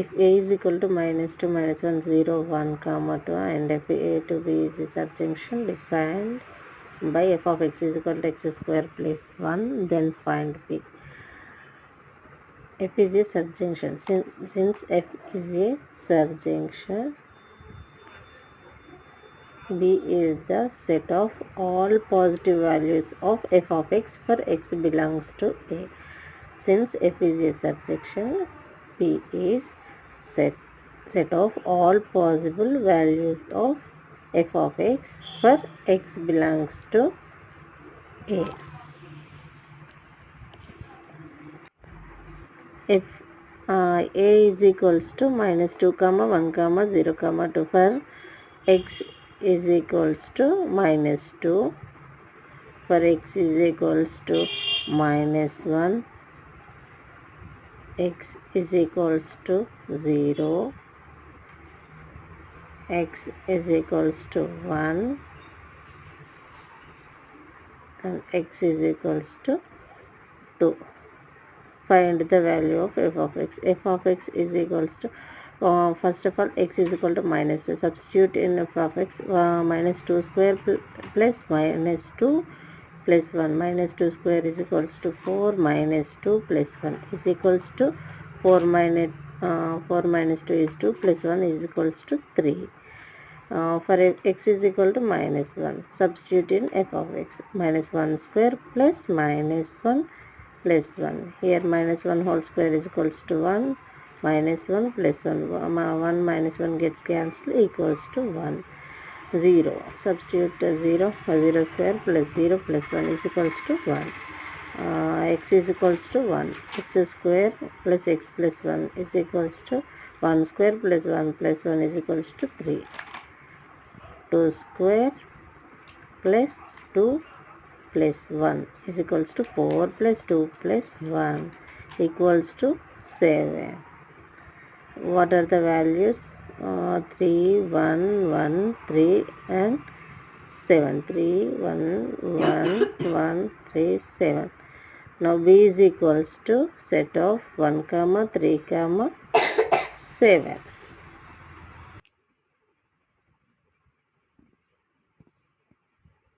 if a is equal to -2, -1, 0, 1, comma 2 and if a to b is a subjunction defined by f of x is equal to x square plus 1, then find b. F is a subjunction. Since f is a subjunction, B is the set of all positive values of f of x for x belongs to A. Since f is a subsection, B is set of all possible values of f of x for x belongs to A. If A is equals to -2, 1, 0, 2 for x is equals to -2, for x is equals to -1, x is equals to 0, x is equals to 1 and x is equals to 2. Find the value of f of x. F of x is equals to first of all x is equal to -2. Substitute in f of x, -2 square plus -2 plus 1. -2 square is equals to 4, -2 plus 1 is equals to 4 minus 2 is 2 plus 1 is equals to 3. For x is equal to -1, substitute in f of x. -1 square plus -1 plus 1. Here -1 whole square is equals to 1, -1 plus 1. 1 minus 1 gets cancelled, equals to 1. 0. Substitute 0. 0 square plus 0 plus 1 is equals to 1. X is equals to 1. X square plus x plus 1 is equals to 1 square plus 1 plus 1 is equals to 3. 2 square plus 2 plus 1 is equals to 4 plus 2 plus 1 equals to 7. What are the values? 3, 1, 1, 3 and 7. 3, 1, 1, 1, 3, 7. Now B is equals to set of 1, 3, 7.